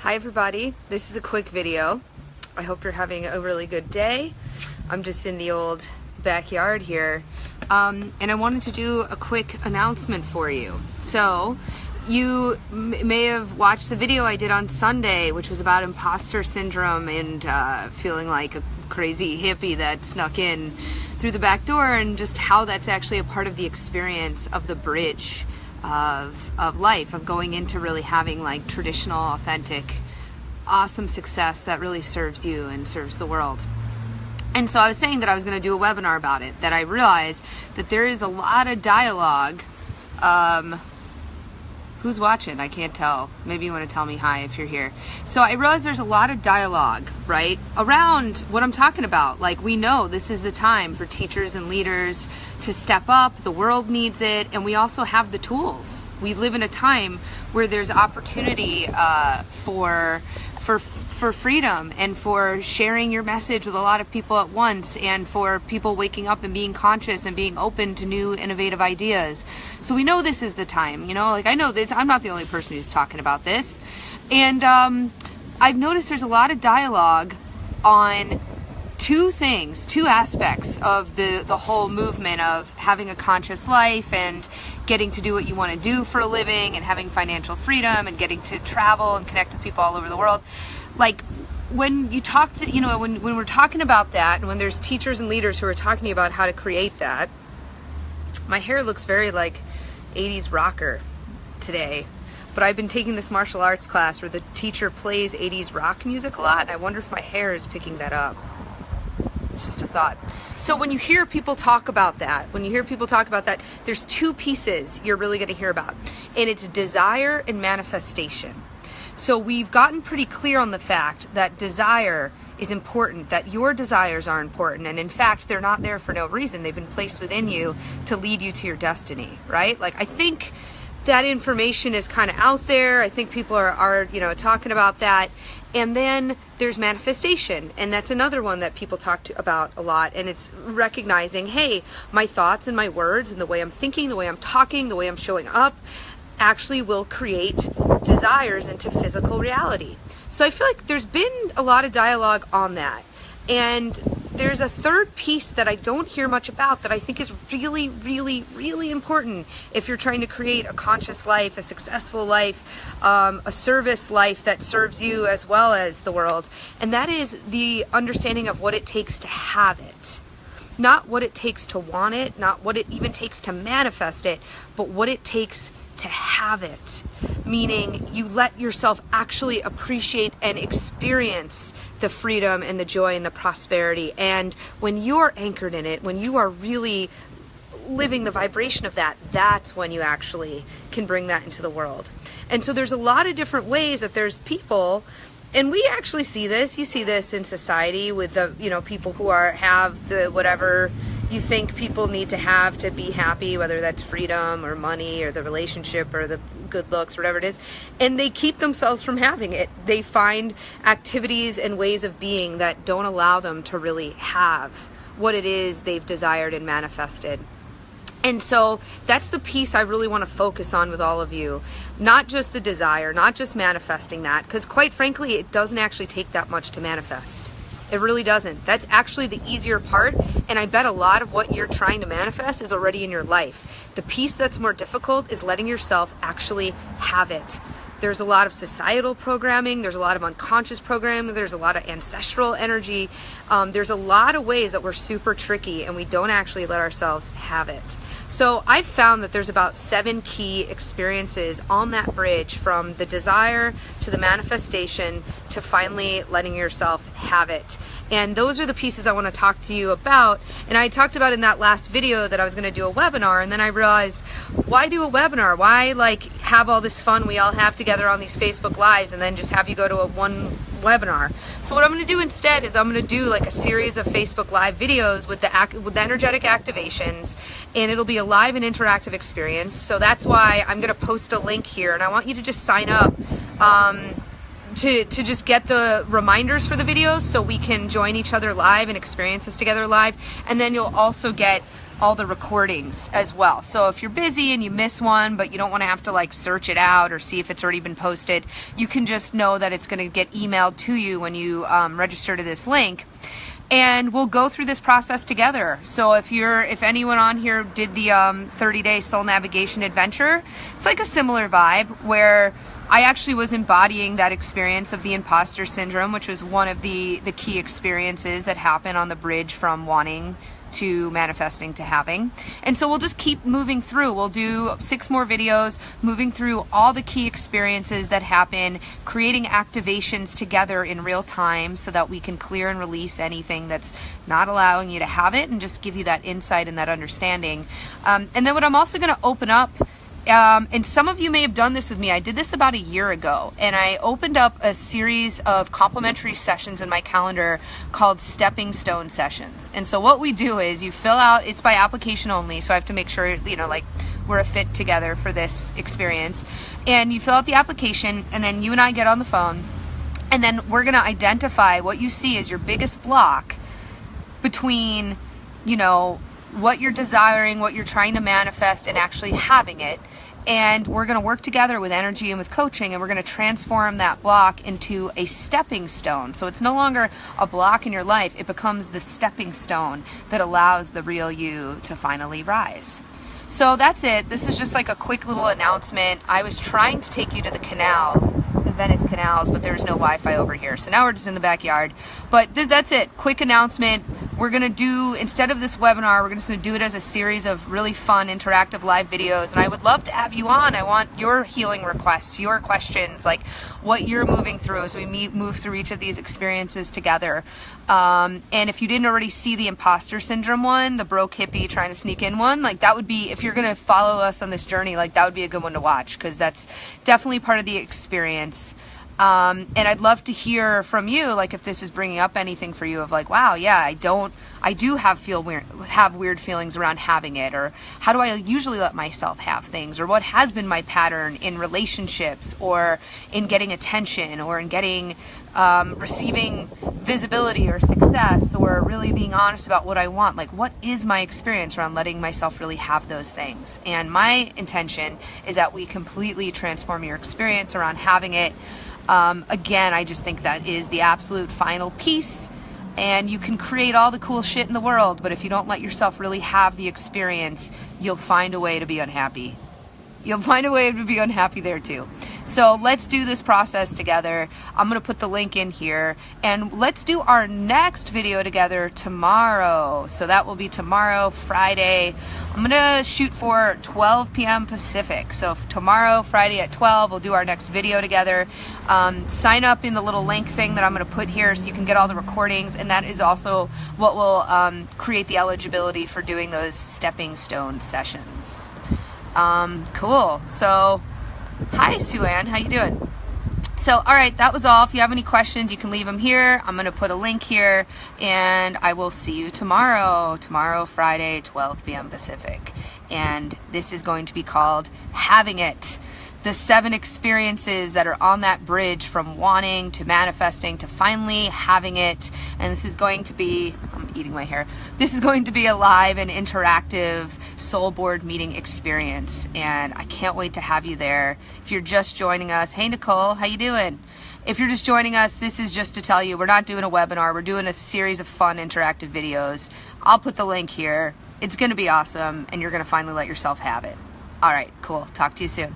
Hi everybody, this is a quick video. I hope you're having a really good day. I'm just in the old backyard here, and I wanted to do a quick announcement for you. So you may have watched the video I did on Sunday, which was about imposter syndrome and feeling like a crazy hippie that snuck in through the back door, and just how that's actually a part of the experience of the bridge of life, of going into really having like traditional, authentic, awesome success that really serves you and serves the world. And so I was saying that I was going to do a webinar about it, that I realized that there is a lot of dialogue. Who's watching? I can't tell. Maybe you want to tell me hi if you're here. So I realized there's a lot of dialogue, right, around what I'm talking about. Like, we know this is the time for teachers and leaders to step up. The world needs it, and we also have the tools. We live in a time where there's opportunity for freedom, and for sharing your message with a lot of people at once, and for people waking up and being conscious and being open to new innovative ideas. So we know this is the time, you know, like, I know this, I'm not the only person who's talking about this. And I've noticed there's a lot of dialogue on two aspects of the whole movement of having a conscious life and getting to do what you want to do for a living, and having financial freedom, and getting to travel and connect with people all over the world. Like, when you talk to, you know, when we're talking about that, and when there's teachers and leaders who are talking to you about how to create that, my hair looks very like 80s rocker today. But I've been taking this martial arts class where the teacher plays 80s rock music a lot, and I wonder if my hair is picking that up. It's just a thought. So when you hear people talk about that, there's two pieces you're really going to hear about, and it's desire and manifestation. So we've gotten pretty clear on the fact that desire is important, that your desires are important, and in fact, they're not there for no reason. They've been placed within you to lead you to your destiny, right? Like, I think that information is kind of out there. I think people are you know, talking about that. And then there's manifestation, and that's another one that people talk about a lot, and it's recognizing, hey, my thoughts and my words and the way I'm thinking, the way I'm talking, the way I'm showing up actually will create desires into physical reality. So I feel like there's been a lot of dialogue on that. And there's a third piece that I don't hear much about that I think is really, really, really important if you're trying to create a conscious life, a successful life, a service life that serves you as well as the world. And that is the understanding of what it takes to have it. Not what it takes to want it, not what it even takes to manifest it, but what it takes to have it. Meaning, you let yourself actually appreciate and experience the freedom and the joy and the prosperity. And when you're anchored in it, when you are really living the vibration of that, that's when you actually can bring that into the world. And so there's a lot of different ways that there's people, and we actually see this, you see this in society with the, you know, people who have the whatever you think people need to have to be happy, whether that's freedom or money or the relationship or the good looks, whatever it is, and they keep themselves from having it. They find activities and ways of being that don't allow them to really have what it is they've desired and manifested. And so that's the piece I really want to focus on with all of you. Not just the desire, not just manifesting that, because quite frankly, it doesn't actually take that much to manifest. It really doesn't. That's actually the easier part, and I bet a lot of what you're trying to manifest is already in your life. The piece that's more difficult is letting yourself actually have it. There's a lot of societal programming, there's a lot of unconscious programming, there's a lot of ancestral energy. There's a lot of ways that we're super tricky and we don't actually let ourselves have it. So I've found that there's about 7 key experiences on that bridge, from the desire to the manifestation to finally letting yourself have it. And those are the pieces I want to talk to you about. And I talked about in that last video that I was going to do a webinar, and then I realized, why do a webinar? Why like have all this fun we all have together on these Facebook Lives and then just have you go to one webinar? So what I'm going to do instead is I'm going to do like a series of Facebook Live videos with the energetic activations, and it'll be a live and interactive experience. So that's why I'm going to post a link here, and I want you to just sign up to just get the reminders for the videos so we can join each other live and experience this together live. And then you'll also get all the recordings as well. So if you're busy and you miss one, but you don't want to have to like search it out or see if it's already been posted, you can just know that it's going to get emailed to you when you register to this link. And we'll go through this process together. So if anyone on here did the 30-day soul navigation adventure, it's like a similar vibe where I actually was embodying that experience of the imposter syndrome, which was one of the key experiences that happen on the bridge from wanting to manifesting to having. And so we'll just keep moving through. We'll do 6 more videos moving through all the key experiences that happen, creating activations together in real time so that we can clear and release anything that's not allowing you to have it and just give you that insight and that understanding. And then what I'm also going to open up, and some of you may have done this with me. I did this about a year ago, and I opened up a series of complimentary sessions in my calendar called Stepping Stone Sessions. And so what we do is you fill out, it's by application only, so I have to make sure, like we're a fit together for this experience. And you fill out the application, and then you and I get on the phone, and then we're going to identify what you see as your biggest block between, what you're desiring, what you're trying to manifest, and actually having it. And we're going to work together with energy and with coaching, and we're going to transform that block into a stepping stone. So it's no longer a block in your life. It becomes the stepping stone that allows the real you to finally rise. So that's it. This is just like a quick little announcement. I was trying to take you to the canals, the Venice canals, but there's no Wi-Fi over here. So now we're just in the backyard. But that's it. Quick announcement. We're going to do, instead of this webinar, we're just going to do it as a series of really fun, interactive live videos. And I would love to have you on. I want your healing requests, your questions, like what you're moving through as we move through each of these experiences together. And if you didn't already see the imposter syndrome one, the broke hippie trying to sneak in one, like that would be, if you're going to follow us on this journey, like that would be a good one to watch, because that's definitely part of the experience. And I'd love to hear from you, like if this is bringing up anything for you of like, wow, yeah, I do have weird feelings around having it, or how do I usually let myself have things, or what has been my pattern in relationships, or in getting attention, or in getting receiving visibility or success, or really being honest about what I want. Like, what is my experience around letting myself really have those things? And my intention is that we completely transform your experience around having it. Again, I just think that is the absolute final piece, and you can create all the cool shit in the world, but if you don't let yourself really have the experience, you'll find a way to be unhappy. You'll find a way to be unhappy there too. So let's do this process together. I'm going to put the link in here, and let's do our next video together tomorrow. So that will be tomorrow, Friday. I'm going to shoot for 12 p.m. Pacific. So tomorrow, Friday at 12, we'll do our next video together. Sign up in the little link thing that I'm going to put here so you can get all the recordings, and that is also what will create the eligibility for doing those stepping stone sessions. Cool. So hi, Sue Ann, how you doing? So, all right, that was all. If you have any questions, you can leave them here. I'm going to put a link here, and I will see you tomorrow. Tomorrow, Friday, 12 p.m. Pacific. And this is going to be called Having It. The 7 experiences that are on that bridge from wanting to manifesting to finally having it. And this is going to be, I'm eating my hair. This is going to be a live and interactive soul board meeting experience. And I can't wait to have you there. If you're just joining us, hey Nicole, how you doing? If you're just joining us, this is just to tell you we're not doing a webinar. We're doing a series of fun interactive videos. I'll put the link here. It's going to be awesome, and you're going to finally let yourself have it. All right, cool. Talk to you soon.